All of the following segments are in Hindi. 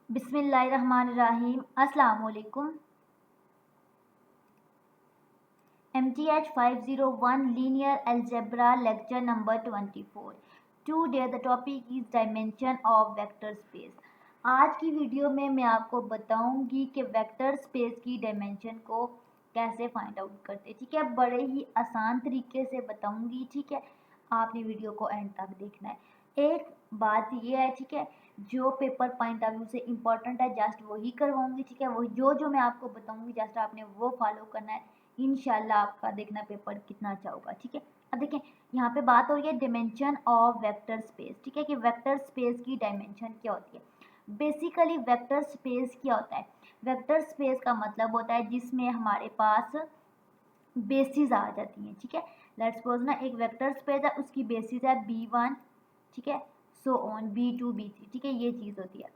बिस्मिल्लाहिर्रहमानिर्रहीम। अस्सलाम वालेकुम। MTH 501 Linear Algebra lecture number 24. Today the topic is dimension of vector space. आज की वीडियो में मैं आपको बताऊंगी कि वेक्टर स्पेस की डायमेंशन को कैसे फाइंड आउट करते हैं। ठीक है, बड़े ही आसान तरीके से बताऊंगी। ठीक है, आपने वीडियो को एंड तक देखना है। एक बात ये है, ठीक है, जो पेपर पॉइंट ऑफ व्यू से इम्पोर्टेंट है जस्ट वही करवाऊंगी। ठीक है, वो जो मैं आपको बताऊंगी जस्ट आपने वो फॉलो करना है। इंशाल्लाह आपका देखना पेपर कितना अच्छा होगा। ठीक है, अब देखें यहाँ पे बात हो रही है डायमेंशन ऑफ वेक्टर स्पेस। ठीक है, कि वेक्टर स्पेस की डायमेंशन क्या होती है। बेसिकली वेक्टर स्पेस क्या होता है? वेक्टर स्पेस का मतलब होता है जिसमें हमारे पास बेसिस आ जाती हैं। ठीक है, लेट्स सपोज ना एक वेक्टर स्पेस है, उसकी बेसिस है B1, ठीक है, सो ऑन B2 B3। ठीक है, ये चीज़ होती है।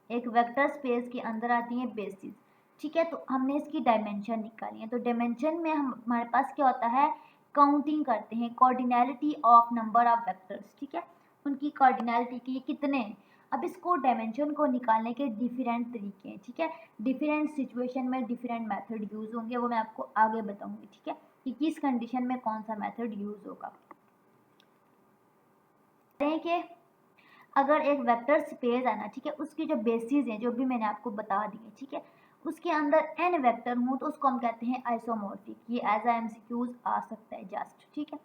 एक वेक्टर स्पेस के अंदर आती है बेसिस। ठीक है, तो हमने इसकी डायमेंशन निकाली है। तो डायमेंशन में हमारे पास क्या होता है, काउंटिंग करते हैं, कॉर्डिनैलिटी ऑफ नंबर ऑफ वेक्टर्स। ठीक है, उनकी कॉर्डिनैलिटी की कितने हैं। अब इसको डायमेंशन को निकालने के डिफरेंट तरीके हैं। ठीक है, डिफरेंट सिचुएशन में डिफरेंट मेथड यूज़ होंगे, वो मैं आपको आगे बताऊंगी। ठीक है, कि किस कंडीशन में कौन सा मेथड यूज़ होगा। कि अगर एक वेक्टर स्पेस है ना, ठीक है, उसकी जो बेसिस हैं जो भी मैंने आपको बता दी है, ठीक है, उसके अंदर n वेक्टर हूँ तो उसको हम कहते हैं आइसोमॉर्फिक। ये एज आ MCQs आ सकता है जस्ट। ठीक है,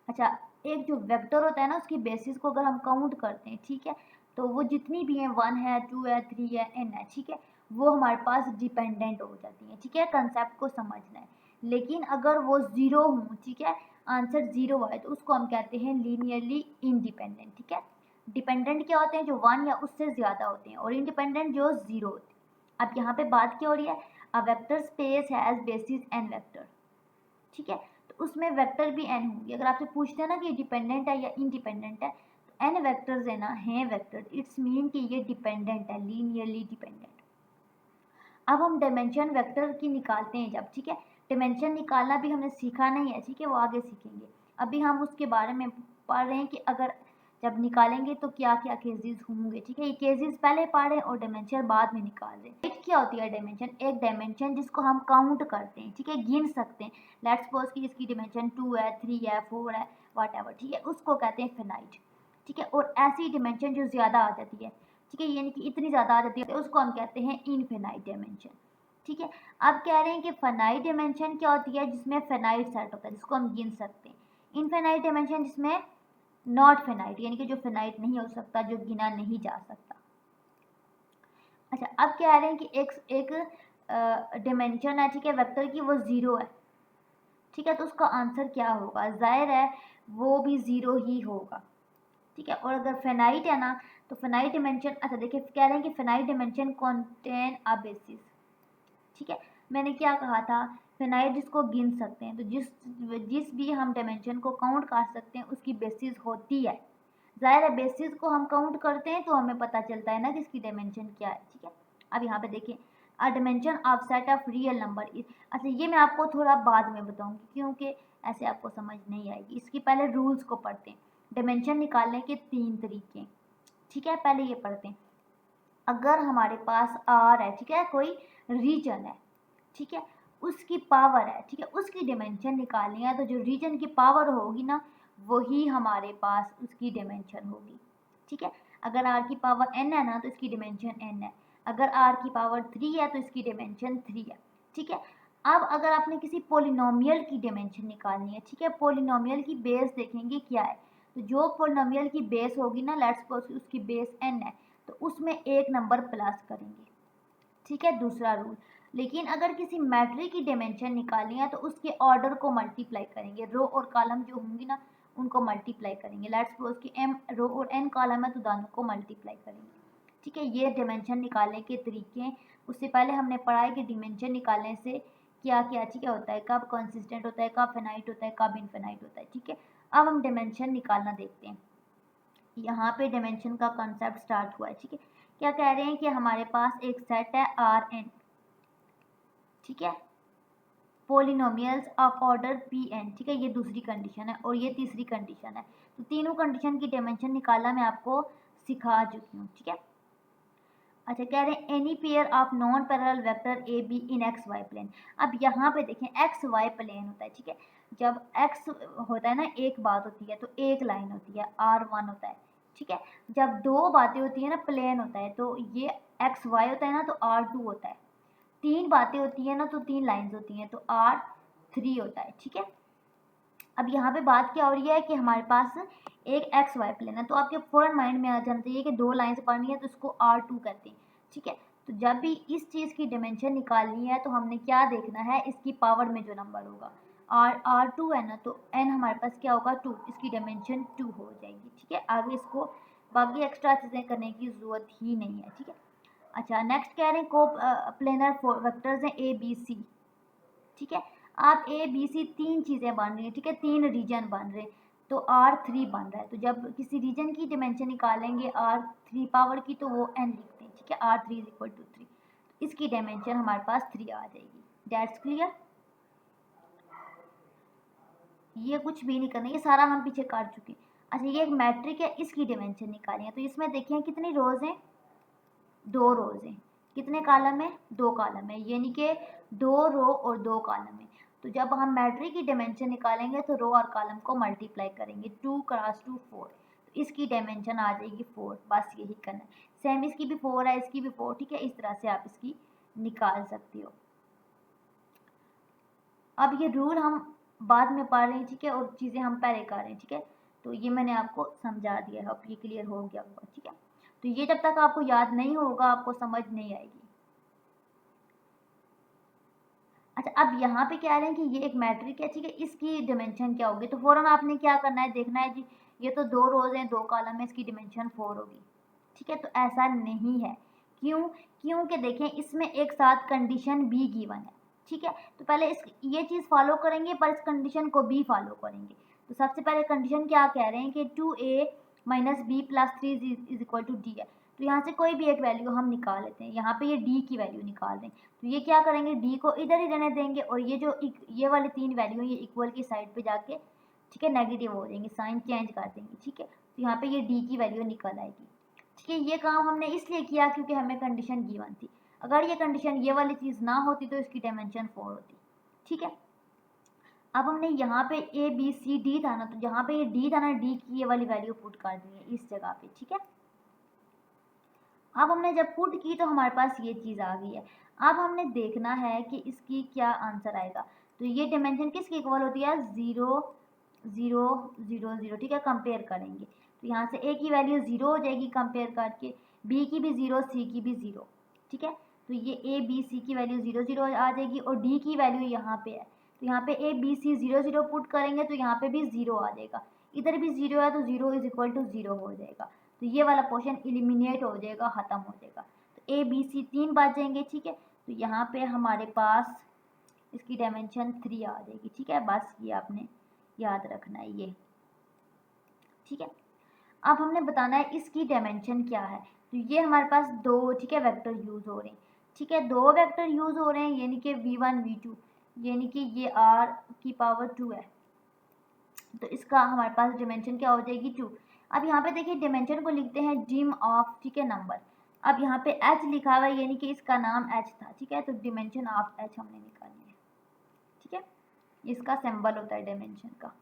अच्छा, एक जो वेक्टर होता है ना, उसकी बेसिस को अगर हम काउंट करते हैं, ठीक है, तो वो जितनी भी हैं 1 है 2 है 3 है n है, ठीक है, वो हमारे पास डिपेंडेंट हो जाती हैं। ठीक है, कंसेप्ट को समझना है। लेकिन अगर वो ज़ीरो हूँ, ठीक है, आंसर ज़ीरो आए तो उसको हम कहते हैं लीनियरली इंडिपेंडेंट। ठीक है, डिपेंडेंट क्या होते हैं, जो 1 या उससे ज़्यादा होते हैं, और इंडिपेंडेंट जो 0 होते हैं। अब यहाँ पे बात क्या हो रही है, a vector space has basis n vector. ठीक है, तो उसमें वेक्टर भी n होंगे। अगर आपसे पूछते हैं ना कि डिपेंडेंट है या इंडिपेंडेंट है, तो n वेक्टर्स है ना, हैं वेक्टर, इट्स मीन कि ये डिपेंडेंट है, लीनियरली डिपेंडेंट। अब हम डायमेंशन वेक्टर की निकालते हैं जब, ठीक है, डायमेंशन निकालना भी हमने सीखा नहीं है, ठीक है, वो आगे सीखेंगे। अभी हम उसके बारे में पढ़ रहे हैं कि अगर जब निकालेंगे तो क्या क्या केसेस होंगे। ठीक है, ये केसेस पहले पढ़ रहे हैं और डायमेंशन बाद में निकाल रहे हैं। क्या होती है डायमेंशन? एक डायमेंशन जिसको हम काउंट करते हैं, ठीक है, गिन सकते हैं। लेट्स सपोज कि इसकी डायमेंशन 2 है 3 है 4 है व्हाटएवर, ठीक है, उसको कहते हैं फिनाइट। ठीक है, और ऐसी डायमेंशन जो ज़्यादा आ जाती है, ठीक है, यानी कि इतनी ज़्यादा आ जाती है, तो उसको हम कहते हैं इनफिनाइट डायमेंशन। ठीक है, अब कह रहे हैं कि फिनाइट डायमेंशन क्या होती है, जिसमें फिनाइट सेट होता है, जिसको हम गिन सकते हैं। इनफिनाइट डायमेंशन जिसमें नॉट फिनाइट, यानी कि जो फिनाइट नहीं हो सकता, जो गिना नहीं जा सकता। अच्छा, अब कह रहे हैं कि एक डायमेंशन है, ठीक है, वेक्टर की, वो ज़ीरो है। ठीक है, तो उसका आंसर क्या होगा? जाहिर है वो भी ज़ीरो ही होगा। ठीक है, और अगर फिनाइट है ना, तो फिनाइट डायमेंशन, अच्छा देखिए, कह रहे हैं कि finite dimension contain a basis. ठीक है, मैंने क्या कहा था, फिनाइट जिसको गिन सकते हैं, तो जिस भी हम डायमेंशन को काउंट कर सकते हैं उसकी बेसिस होती है। जाहिर है बेसिस को हम काउंट करते हैं तो हमें पता चलता है ना कि इसकी डायमेंशन क्या है। ठीक है, अब यहाँ पे देखिए, अ dimension of set of real number is, अच्छा ये मैं आपको थोड़ा बाद में बताऊंगी क्योंकि ऐसे आपको समझ नहीं आएगी। इसकी पहले रूल्स को पढ़ते हैं। डायमेंशन निकालने के 3 तरीके। ठीक है, पहले ये पढ़ते हैं। अगर हमारे पास आर है, ठीक है, कोई रीजन है, ठीक है, उसकी पावर है, ठीक है, उसकी डायमेंशन निकालनी है, तो जो रीजन की पावर होगी ना, वही हमारे पास उसकी डायमेंशन होगी। ठीक है, अगर आर की पावर n है ना, तो इसकी डायमेंशन n है। अगर आर की पावर 3 है तो इसकी डायमेंशन 3 है। ठीक है, अब अगर आपने किसी पोलिनोमियल की डायमेंशन निकालनी है, ठीक है, पोलिनोमियल की बेस देखेंगे क्या है, तो जो पोलिनोमियल की बेस होगी ना, लेट्स सपोज उसकी बेस n है, तो उसमें एक नंबर प्लस करेंगे। ठीक है, दूसरा रूल। लेकिन अगर किसी मैट्रिक की डायमेंशन निकालनी है तो उसके ऑर्डर को मल्टीप्लाई करेंगे, रो और कॉलम जो होंगी ना उनको मल्टीप्लाई करेंगे। लेट्स सपोज कि m रो और n कॉलम है तो दोनों को मल्टीप्लाई करेंगे। ठीक है, ये डायमेंशन निकालने के तरीके हैं। उससे पहले हमने पढ़ा है कि डायमेंशन निकालने से क्या क्या, ठीक है, होता है, कब कंसिस्टेंट होता है, कब फिनाइट होता है, कब इनफिनाइट होता है। ठीक है, अब हम डायमेंशन निकालना देखते हैं। यहाँ पे डायमेंशन का कॉन्सेप्ट स्टार्ट हुआ है। ठीक है, क्या कह रहे हैं कि हमारे पास एक सेट है Rn, ठीक है, पोलिनोमियल्स ऑफ ऑर्डर Pn। ठीक है, ये दूसरी कंडीशन है और ये तीसरी कंडीशन है। तो तीनों कंडीशन की डायमेंशन निकालना मैं आपको सिखा चुकी हूँ। ठीक है, अच्छा, कह रहे हैं any pair of non parallel vector A B in X Y plane. अब यहाँ पे देखें एक्स वाई प्लेन होता है, ठीक है। जब एक्स होता है ना, एक बात होती है तो एक लाइन होती है, R1 होता है, ठीक है। जब दो बातें होती है ना, प्लेन होता है, तो ये एक्स वाई होता है ना, तो R2 होता है। तीन बातें होती है ना, तो तीन लाइन्स होती हैं, तो R3 होता है, ठीक है। अब यहाँ पे बात क्या हो रही है कि हमारे पास एक एक्स वाई प्लेन है, तो आपके फ़ौरन माइंड में आ जाना चाहिए कि दो लाइन्स पढ़नी है तो इसको R2 कहते हैं, ठीक है। तो जब भी इस चीज़ की डिमेंशन निकालनी है तो हमने क्या देखना है, इसकी पावर में जो नंबर होगा, R2 है ना, तो n हमारे पास क्या होगा 2, इसकी डिमेंशन 2 हो जाएगी, ठीक है। आगे इसको बाकी एक्स्ट्रा चीज़ें करने की ज़रूरत ही नहीं है, ठीक है। अच्छा, नेक्स्ट कह रहे हैं को प्लेनर वेक्टर्स हैं ए बी सी, ठीक है। आप ए बी सी तीन चीज़ें बन रही हैं, ठीक है, तीन रीजन बन रहे हैं, तो R3 बन रहा है। तो जब किसी रीजन की डिमेंशन निकालेंगे R3 पावर की, तो वो n लिखते हैं, ठीक है। R3 इज इक्वल टू 3, इसकी डिमेंशन हमारे पास 3 आ जाएगी। That's clear. ये कुछ भी नहीं करना, ये सारा हम पीछे काट चुके हैं। अच्छा, ये एक मैट्रिक है, इसकी डिमेंशन निकाली है, तो इसमें देखिए कितनी रोज हैं, 2 रोज हैं। कितने कॉलम है, 2 कॉलम है, यानी कि 2 रो और 2 कॉलम है। तो जब हम मैट्रिक की डायमेंशन निकालेंगे तो रो और कॉलम को मल्टीप्लाई करेंगे, 2 क्रॉस 2 4, तो इसकी डायमेंशन आ जाएगी 4। बस यही करना है। सेम इसकी भी 4 है, इसकी भी 4, ठीक है। इस तरह से आप इसकी निकाल सकते हो। अब ये रूल हम बाद में पढ़ रहे हैं, ठीक है, और चीज़ें हम पहले कर रहे हैं, ठीक है। तो ये मैंने आपको समझा दिया है, अब ये क्लियर हो गया होगा, ठीक है। तो ये जब तक आपको याद नहीं होगा आपको समझ नहीं आएगी। अच्छा, अब यहाँ पे कह रहे हैं कि ये एक मैट्रिक है, ठीक है, इसकी डिमेंशन क्या होगी, तो फ़ौरन आपने क्या करना है, देखना है जी, ये तो 2 रोज़ हैं, 2 कॉलम है, इसकी डिमेंशन 4 होगी, ठीक है। तो ऐसा नहीं है, क्यों? क्योंकि देखें इसमें एक साथ कंडीशन भी गिवन है, ठीक है। तो पहले इस ये चीज़ फॉलो करेंगे, पर इस कंडीशन को भी फॉलो करेंगे। तो सबसे पहले कंडीशन क्या कह रहे हैं कि 2a minus B plus 3 is equal to D है। तो यहाँ से कोई भी एक वैल्यू हम निकाल लेते हैं, यहाँ पे ये डी की वैल्यू निकाल दें, तो ये क्या करेंगे, डी को इधर ही रहने देंगे, और ये जो ये वाली 3 वैल्यू है ये इक्वल की साइड पे जाके, ठीक है, नेगेटिव हो जाएंगे, साइन चेंज कर देंगे, ठीक है। तो यहाँ पे ये डी की वैल्यू निकल आएगी, ठीक है। ये काम हमने इसलिए किया क्योंकि हमें कंडीशन गिवन थी। अगर ये कंडीशन ये वाली चीज़ ना होती तो इसकी डायमेंशन 4 होती, ठीक है। अब हमने यहाँ पे ए बी सी डी था ना, तो जहाँ पे ये डी था ना, डी की ये वाली वैल्यू पुट कर दी है इस जगह पे, ठीक है। अब हमने जब पुट की तो हमारे पास ये चीज़ आ गई है। अब हमने देखना है कि इसकी क्या आंसर आएगा। तो ये डिमेंशन किसकी इक्वल होती है, 0 0 0 0, ठीक है। कंपेयर करेंगे तो यहाँ से ए की वैल्यू 0 हो जाएगी कंपेयर करके, बी की भी 0, सी की भी 0, ठीक है। तो ये ए बी सी की वैल्यू 0 0 आ जाएगी, और डी की वैल्यू यहाँ पे है, तो यहाँ पे ए बी सी 0 0 पुट करेंगे तो यहाँ पे भी 0 आ जाएगा, इधर भी 0 है तो 0 इज इक्वल टू 0 हो जाएगा। तो ये वाला पोर्शन एलिमिनेट हो जाएगा, ख़त्म हो जाएगा। तो ए बी सी 3 बचेंगे, ठीक है। तो यहाँ पे हमारे पास इसकी डायमेंशन 3 आ जाएगी, ठीक है। बस ये आपने याद रखना है ये, ठीक है। अब हमने बताना है इसकी डायमेंशन क्या है। तो ये हमारे पास 2, ठीक है, वेक्टर यूज़ हो रहे हैं, ठीक है, 2 वेक्टर यूज़ हो रहे हैं, यानी कि v1 v2, यानी कि ये r की पावर 2 है, तो इसका हमारे पास डिमेंशन क्या हो जाएगी 2। अब यहाँ पे देखिए डिमेंशन को लिखते हैं डिम ऑफ, ठीक है, नंबर। अब यहाँ पे h लिखा हुआ है, यानी कि इसका नाम h था, ठीक है। तो डिमेंशन ऑफ h हमने निकालनी है, ठीक है। इसका सिंबल होता है डिमेंशन का।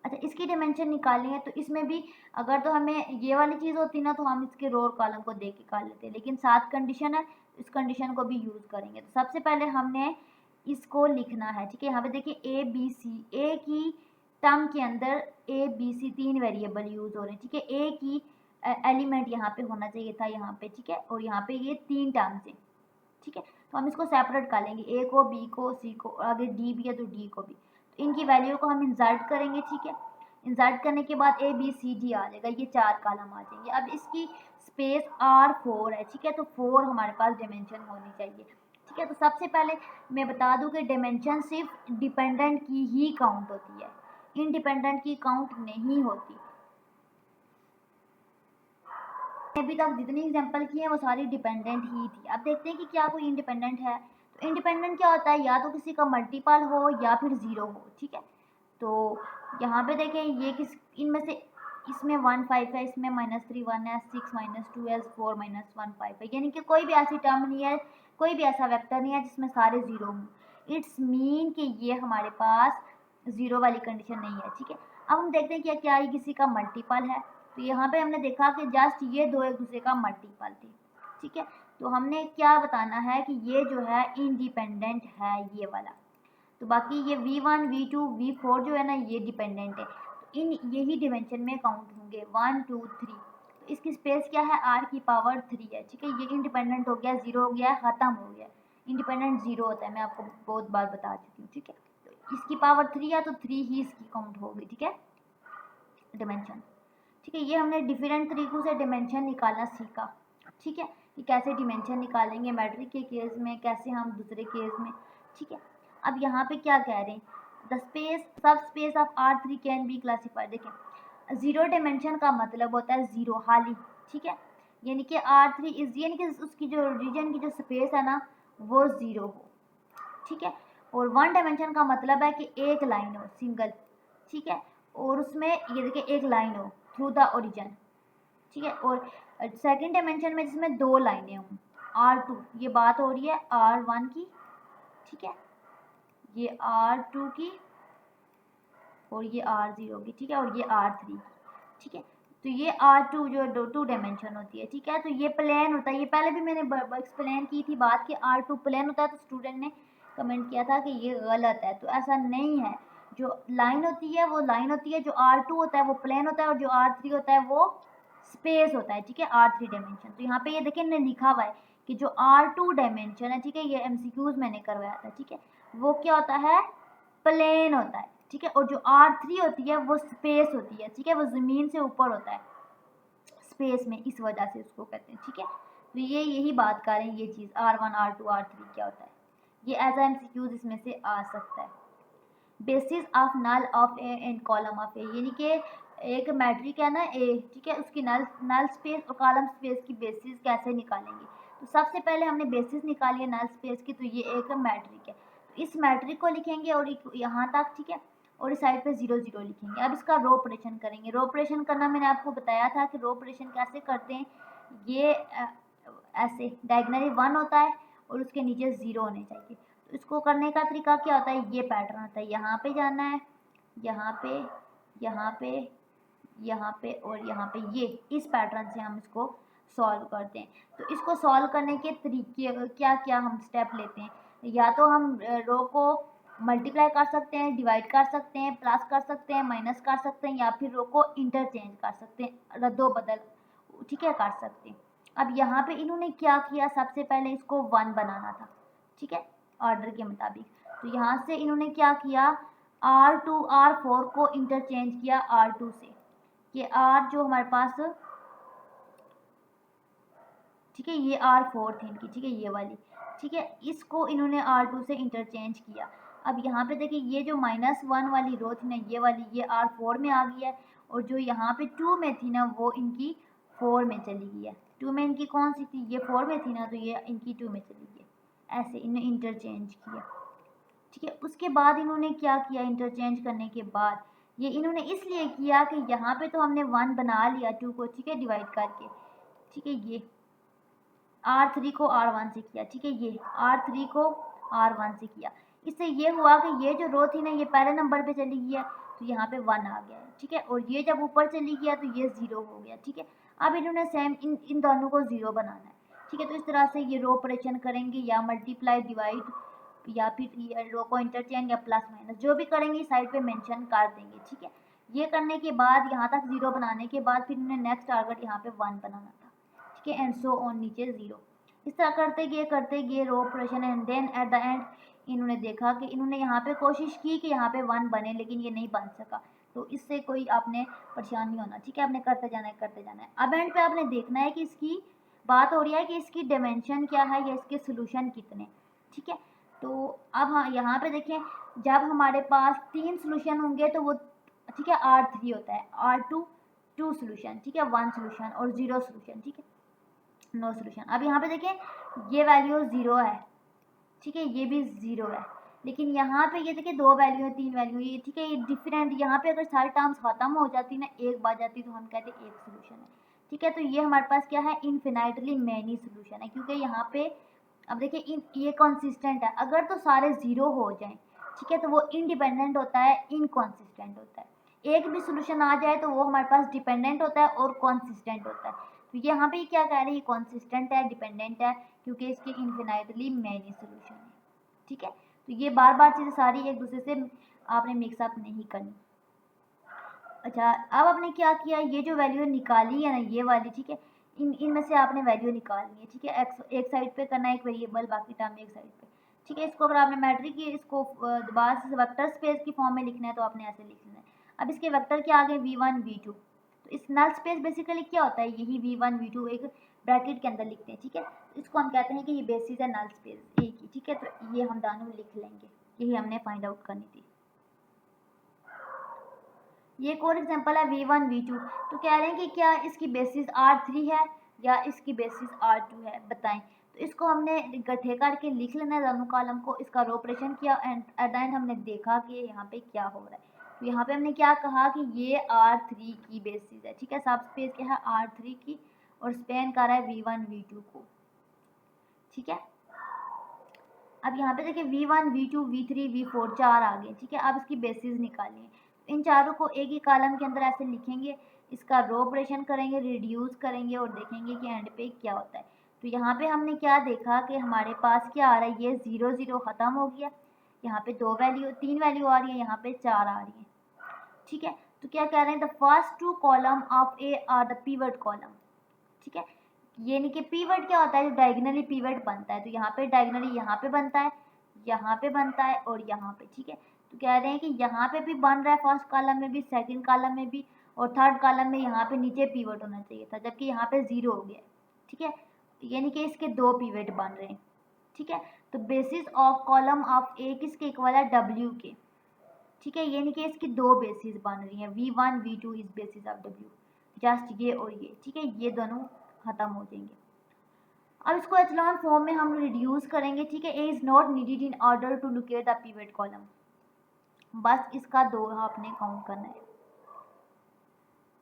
अच्छा, इसकी डिमेंशन निकालनी है तो इसमें भी अगर तो हमें ये वाली चीज़ होती ना तो हम इसके रो और कॉलम को देख के कर लेते हैं, लेकिन 7 कंडीशन है, इस कंडीशन को भी यूज़ करेंगे। तो सबसे पहले हमने इसको लिखना है, ठीक है। यहाँ पे देखिए ए बी सी, ए की टर्म के अंदर A B C 3 variable use हो रहे हैं, ठीक है। ए की एलिमेंट यहाँ पे होना चाहिए था, यहाँ पे, ठीक है, और यहाँ पे ये 3 टर्म्स हैं, ठीक है। तो हम इसको सेपरेट कर लेंगे, ए को, बी को, सी को, और अगर डी भी है तो डी को भी। तो इनकी वैल्यू को हम इंसर्ट करेंगे, ठीक है। इंसर्ट करने के बाद ए बी सी डी आ जाएगा, ये 4 कॉलम आ जाएंगे। अब इसकी स्पेस R4 है, ठीक है, तो 4 हमारे पास डिमेंशन होनी चाहिए, ठीक है। तो सबसे पहले मैं बता दूं कि डिमेंशन सिर्फ डिपेंडेंट की ही काउंट होती है, इंडिपेंडेंट की काउंट नहीं होती। अभी तक जितनी एग्जांपल की है वो सारी डिपेंडेंट ही थी। अब देखते हैं कि क्या कोई इंडिपेंडेंट है। तो इंडिपेंडेंट क्या होता है, या तो किसी का मल्टीपल हो या फिर 0 हो, ठीक है। तो यहाँ पे देखें ये किस, इनमें से इसमें 1 5 है, इसमें -3 1 है, 6 -2 है, 4 -1 5 है, यानी कि कोई भी ऐसी टर्म नहीं है, कोई भी ऐसा वेक्टर नहीं है जिसमें सारे ज़ीरो हों। इट्स मीन कि ये हमारे पास ज़ीरो वाली कंडीशन नहीं है, ठीक है। अब हम देखते हैं कि क्या ये किसी का मल्टीपल है। तो यहाँ पे हमने देखा कि जस्ट ये दो एक दूसरे का मल्टीपल थे, ठीक है। तो हमने क्या बताना है कि ये जो है इंडिपेंडेंट है, ये वाला। तो बाकी ये V1 V2 V4 जो है ना, ये डिपेंडेंट है। तो इन यही डिमेंशन में काउंट होंगे 1 2 3। तो इसकी स्पेस क्या है, r की पावर 3 है, ठीक है। ये इंडिपेंडेंट हो गया, ज़ीरो हो गया, ख़त्म हो गया। इंडिपेंडेंट ज़ीरो होता है, मैं आपको बहुत बार बता चुकी हूँ, ठीक है। तो इसकी पावर 3 है तो 3 ही इसकी काउंट होगी, ठीक है, डिमेंशन, ठीक है। ये हमने डिफरेंट तरीक़ों से डिमेंशन निकालना सीखा, ठीक है, कि कैसे डिमेंशन निकालेंगे मैट्रिक के केस में, कैसे हम दूसरे केस में, ठीक है। अब यहाँ पे क्या कह रहे हैं, द स्पेस सब space of R3 can be classified. देखें, ज़ीरो डिमेंशन का मतलब होता है ज़ीरो, खाली, ठीक है। यानी कि R3 इज, यानी कि उसकी जो रीजन की जो स्पेस है ना वो ज़ीरो हो, ठीक है। और वन डायमेंशन का मतलब है कि एक लाइन हो, सिंगल, ठीक है। और उसमें ये देखिए एक लाइन हो थ्रू द ओरिजिन, ठीक है। और सेकंड डायमेंशन में जिसमें दो लाइनें हों, R2, ये बात हो रही है R1 की, ठीक है, ये R2 की, और ये R0 की, ठीक है, और ये R3 की, ठीक है। तो ये R2 जो टू डायमेंशन होती है, ठीक है। तो ये प्लेन होता है, ये पहले भी मैंने एक्सप्लेन की थी बात कि R2 प्लेन होता है। तो स्टूडेंट ने कमेंट किया था कि ये गलत है, तो ऐसा नहीं है। जो लाइन होती है वो लाइन होती है, जो R2 होता है वो प्लेन होता है, और जो R3 होता है वो स्पेस होता है, ठीक है, R3 डायमेंशन। तो यहाँ पे ये देखिए मैंने लिखा हुआ है कि जो R2 डायमेंशन है, ठीक है, ये MCQs मैंने करवाया था, ठीक है, वो क्या होता है, प्लेन होता है, ठीक है। और जो R3 होती है वो स्पेस होती है, ठीक है, वो ज़मीन से ऊपर होता है स्पेस में, इस वजह से उसको कहते हैं, ठीक है। तो ये यही बात कर रहे हैं, ये चीज़ R1 R2 R3 क्या होता है, ये एज MCQs इसमें से आ सकता है। Basis of null of A and column of A, यानी कि एक मैट्रिक है ना ए, ठीक है, उसकी नल स्पेस और कॉलम स्पेस की बेसिस कैसे निकालेंगे। तो सबसे पहले हमने बेसिस निकाली है नल स्पेस की, तो ये एक मैट्रिक है। तो इस मैट्रिक को लिखेंगे और यहाँ तक, ठीक है, और इस साइड पे 0 0 लिखेंगे। अब इसका रो ऑपरेशन करेंगे। रो ऑपरेशन करना मैंने आपको बताया था कि रो ऑपरेशन कैसे करते हैं। ये ऐसे डायगोनली 1 होता है और उसके नीचे 0 होने चाहिए। तो इसको करने का तरीका क्या होता है, ये पैटर्न होता है, यहाँ पे जाना है, यहाँ पे, यहाँ पे, यहाँ पे और यहाँ पे, ये इस पैटर्न से हम इसको सॉल्व करते हैं। तो इसको सॉल्व करने के तरीके क्या क्या हम स्टेप लेते हैं, या तो हम रो को मल्टीप्लाई कर सकते हैं, डिवाइड कर सकते हैं, प्लस कर सकते हैं, माइनस कर सकते हैं, या फिर रो को इंटरचेंज कर सकते हैं, रद्दो बदल, ठीक है, कर सकते हैं। अब यहाँ पे इन्होंने क्या किया, सबसे पहले इसको 1 बनाना था, ठीक है, ऑर्डर के मुताबिक। तो यहाँ से इन्होंने क्या किया, R2 R4 को इंटरचेंज किया R2 से, ये R जो हमारे पास, ठीक है, ये R4 थी इनकी, ठीक है, ये वाली, ठीक है, इसको इन्होंने R2 से इंटरचेंज किया। अब यहाँ पे देखिए ये जो -1 वाली रो थी ना, ये वाली, ये R4 में आ गई है, और जो यहाँ पे 2 में थी ना वो इनकी 4 में चली गई है। 2 में इनकी कौन सी थी, ये 4 में थी ना, तो ये इनकी 2 में चली गई है। ऐसे इन्हें इंटरचेंज किया, ठीक है। उसके बाद इन्होंने क्या किया, इंटरचेंज करने के बाद ये इन्होंने इसलिए किया कि यहाँ पे तो हमने 1 बना लिया 2 को, ठीक है, डिवाइड करके, ठीक है, ये R3 को R1 से किया, ठीक है, ये R3 को R1 से किया। इससे ये हुआ कि ये जो रो थी ना ये पहले नंबर पे चली गई है, तो यहाँ पे 1 आ गया है, ठीक है, और ये जब ऊपर चली गया तो ये 0 हो गया, ठीक है। अब इन्होंने सेम इन दोनों को 0 बनाना है, ठीक है। तो इस तरह से ये रो ऑपरेशन करेंगे, या मल्टीप्लाई, डिवाइड, या फिर रो को इंटरचेंज या प्लस माइनस, जो भी करेंगे साइड पे मेंशन कर देंगे, ठीक है। ये करने के बाद यहाँ तक 0 बनाने के बाद फिर इन्होंने नेक्स्ट टारगेट यहाँ पे 1 बनाना था, ठीक है, एंड सो ऑन, नीचे 0। इस तरह करते गए row operation, and then at the end इन्होंने देखा कि इन्होंने यहाँ पे कोशिश की कि यहाँ पे 1 बने, लेकिन ये नहीं बन सका। तो इससे कोई आपने परेशान नहीं होना, ठीक है, आपने करते जाना है, करते जाना है। अब एंड पे आपने देखना है कि इसकी बात हो रही है कि इसकी डायमेंशन क्या है या इसके सोल्यूशन कितने, ठीक है। तो अब हाँ यहाँ पे देखें, जब हमारे पास 3 सोल्यूशन होंगे तो वो, ठीक है, R3 होता है, R2 2 सोल्यूशन, ठीक है, 1 सोल्यूशन, और 0 सोल्यूशन, ठीक है, नो सोल्यूशन। अब यहाँ पे देखें ये वैल्यू 0 है, ठीक है, ये भी 0 है, लेकिन यहाँ पे ये देखिए 2 वैल्यू है, 3 वैल्यू है, ये ठीक है, ये डिफरेंट, यहाँ पे अगर सारी टर्म्स खत्म हो जाती ना, एक बार जाती तो हम कहते एक सोल्यूशन है, ठीक है। तो ये हमारे पास क्या है, इनफिनाइटली मैनी सोल्यूशन है, क्योंकि यहाँ पे अब देखिए ये कंसिस्टेंट है, अगर तो सारे जीरो हो जाएं, ठीक है, तो वो इंडिपेंडेंट होता है, इनकॉन्सिस्टेंट होता है। एक भी सोल्यूशन आ जाए तो वो हमारे पास डिपेंडेंट होता है और कॉन्सिस्टेंट होता है। तो यहाँ पे क्या कह रहे हैं, ये कॉन्सिस्टेंट है, डिपेंडेंट है, क्योंकि इसके इनफिनाइटली मैनी सोल्यूशन है, ठीक है। तो ये बार बार चीज़ें सारी एक दूसरे से आपने मिक्सअप नहीं करनी। अच्छा, अब आपने क्या किया, ये जो वैल्यू निकाली है ना, ये वाली, ठीक है, इनमें से आपने वैल्यू निकालनी है, ठीक है। एक्स एक साइड पे करना है, एक वेरिएबल, बाकी टर्म एक साइड पे, ठीक है। इसको अगर आपने मैट्रिक की इसको दोबारा से वेक्टर स्पेस की फॉर्म में लिखना है तो आपने ऐसे लिख लेना है। अब इसके वेक्टर क्या आ गए, v1 v2, तो इस नल स्पेस बेसिकली क्या होता है, यही v1 v2 एक ब्रैकेट के अंदर लिखते हैं, ठीक है। इसको हम कहते हैं कि ये बेसिस है नल स्पेस ए की, ठीक है। तो ये हम दोनों लिख लेंगे, यही हमने फाइंड आउट करनी थी। ये एक और एग्जांपल है v1 v2, तो कह रहे हैं कि क्या इसकी बेसिस r3 है या इसकी बेसिस r2 है, बताएं। तो इसको हमने इकट्ठे करके लिख लेना है दोनों कॉलम को, इसका रो ऑपरेशन किया एंड एट द एंड हमने देखा कि यहाँ पे क्या हो रहा है। तो यहाँ पे हमने क्या कहा कि ये r3 की बेसिस है, ठीक है, सब स्पेस क्या है r3 की, और स्पेन कर रहा है v1 v2 को, ठीक है। अब यहाँ पे देखिए v1 v2 v3 v4 चार आ गए, ठीक है। अब इसकी बेसिस निकालिए, इन चारों को एक ही कॉलम के अंदर ऐसे लिखेंगे, इसका रो ऑपरेशन करेंगे, रिड्यूस करेंगे और देखेंगे कि एंड पे क्या होता है। तो यहाँ पे हमने क्या देखा कि हमारे पास क्या आ रहा है, ये 0 0 ख़त्म हो गया, यहाँ पे 2 वैल्यू 3 वैल्यू आ रही है, यहाँ पे 4 आ रही है, ठीक है। तो क्या कह रहे हैं, the first two column of A are the pivot column, ठीक है। ये नहीं कि पीवट क्या होता है, जो डायगोनली पीवट बनता है, तो यहाँ पे डायगोनली यहाँ पे बनता है, यहाँ पे बनता है और यहाँ पे, ठीक है। तो कह रहे हैं कि यहाँ पे भी बन रहा है, फर्स्ट कॉलम में भी, सेकंड कॉलम में भी, और थर्ड कॉलम में यहाँ पे नीचे पीवट होना चाहिए था, जबकि यहाँ पे 0 हो गया, ठीक है। यानी कि इसके 2 पीवट बन रहे हैं, ठीक है। तो बेसिस ऑफ कॉलम ऑफ ए किसके इक्वल है, डब्ल्यू के, ठीक है। यानी कि इसकी 2 बेसिस बन रही हैं, v1 v2 is basis of w, just ये और ये, ठीक है, ये दोनों खत्म हो जाएंगे। अब इसको एचलॉन फॉर्म में हम रिड्यूस करेंगे, ठीक है। A is not needed in order to locate the pivot column, बस इसका 2 आपने काउंट करना है।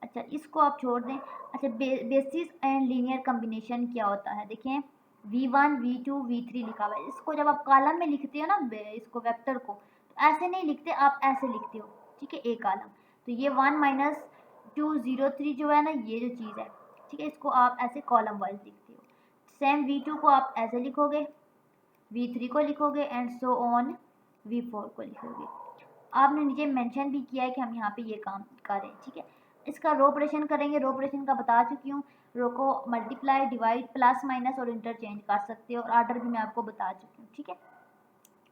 अच्छा, इसको आप छोड़ दें। अच्छा, बेसिस एंड लीनियर कम्बिनेशन क्या होता है, देखें v1 v2 v3 लिखा हुआ है, इसको जब आप कॉलम में लिखते हो ना, इसको वेक्टर को, तो ऐसे नहीं लिखते, आप ऐसे लिखते हो, ठीक है, एक कॉलम। तो ये 1 - 2 0 3 जो है ना, ये जो चीज़ है, ठीक है, इसको आप ऐसे कॉलम वाइज लिखते हो। सेम v2 को आप ऐसे लिखोगे, v3 को लिखोगे एंड सो ऑन v4 को लिखोगे। आपने नीचे मेंशन भी किया है कि हम यहाँ पे ये काम करें, ठीक है। इसका रो ऑपरेशन करेंगे, रो ऑपरेशन का बता चुकी हूँ, रो को मल्टीप्लाई, डिवाइड, प्लस माइनस और इंटरचेंज कर सकते हो, और ऑर्डर भी मैं आपको बता चुकी हूँ, ठीक है।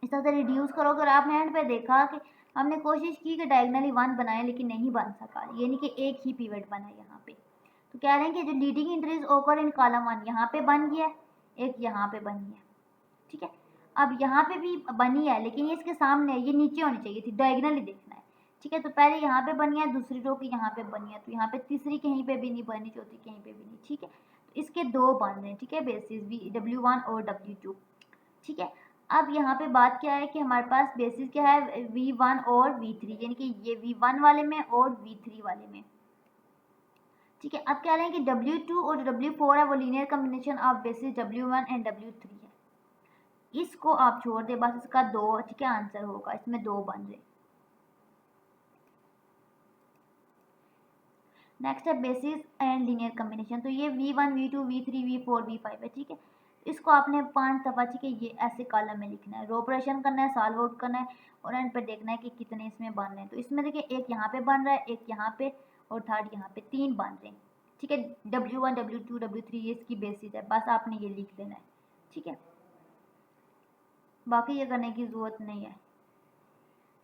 इस तरह से रिड्यूस करोगे, और आपने एंड पे देखा कि हमने कोशिश की कि डायगनली 1 बनाए, लेकिन नहीं बन सका, यानी कि एक ही पिवट बना यहाँ पे। तो कह रहे हैं कि जो लीडिंग इंक्रीज ओकर इन कॉलम 1 यहाँ पे बन गया, एक यहाँ पे बन गया, ठीक है। अब यहाँ पे भी बनी है, लेकिन ये इसके सामने है, ये नीचे होनी चाहिए थी, डायगनली देखना है, ठीक है। तो पहले यहाँ पे बनी है, दूसरी रो की यहाँ पे बनी है, तो यहाँ पे तीसरी कहीं पे भी नहीं बनी, चौथी कहीं पे भी नहीं, ठीक है। तो इसके 2 बन रहे हैं, ठीक है, बेसिस w1 और w2, ठीक है। अब यहाँ पे बात क्या है कि हमारे पास बेसिस क्या है, v1 और v3, यानी कि ये v1 वाले में और v3 वाले में, ठीक है। अब कह रहे हैं कि w2 और w4 है, वो linear combination of basis w1 and w3 है। इसको आप छोड़ दे, बस इसका 2, ठीक है, आंसर होगा, इसमें 2 बन रहे। नेक्स्ट है बेसिस एंड लीनियर कम्बिनेशन, तो ये v1 v2 v3 v4 v5 है, ठीक है। इसको आपने 5 दफ़ा, ठीक है, ये ऐसे कॉलम में लिखना है, रो ऑपरेशन करना है, सॉल्व आउट करना है, और एंड पर देखना है कि कितने इसमें बन रहे हैं। तो इसमें देखिए एक यहाँ पे बन रहा है, एक यहाँ पे, और थर्ड यहाँ पे, 3 बन रहे हैं, ठीक है। w1 w2 w3 ये इसकी बेसिस है, बस आपने ये लिख लेना है, ठीक है, बाकी ये करने की ज़रूरत नहीं है।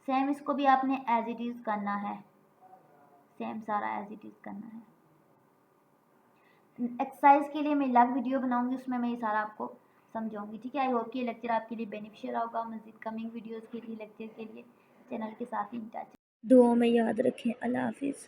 सेम इसको भी आपने एज इट इज़ करना है, सेम सारा एज इट इज़ करना है। एक्सरसाइज के लिए मैं अलग वीडियो बनाऊंगी, उसमें मैं ये सारा आपको समझाऊंगी, ठीक है। आई होप कि ये लेक्चर आपके लिए बेनिफिशियल होगा। मज़ीद कमिंग वीडियोस के लिए, लेक्चर के लिए चैनल के साथ ही इन टच। दुआ में याद रखें। अल्लाह हाफिज़।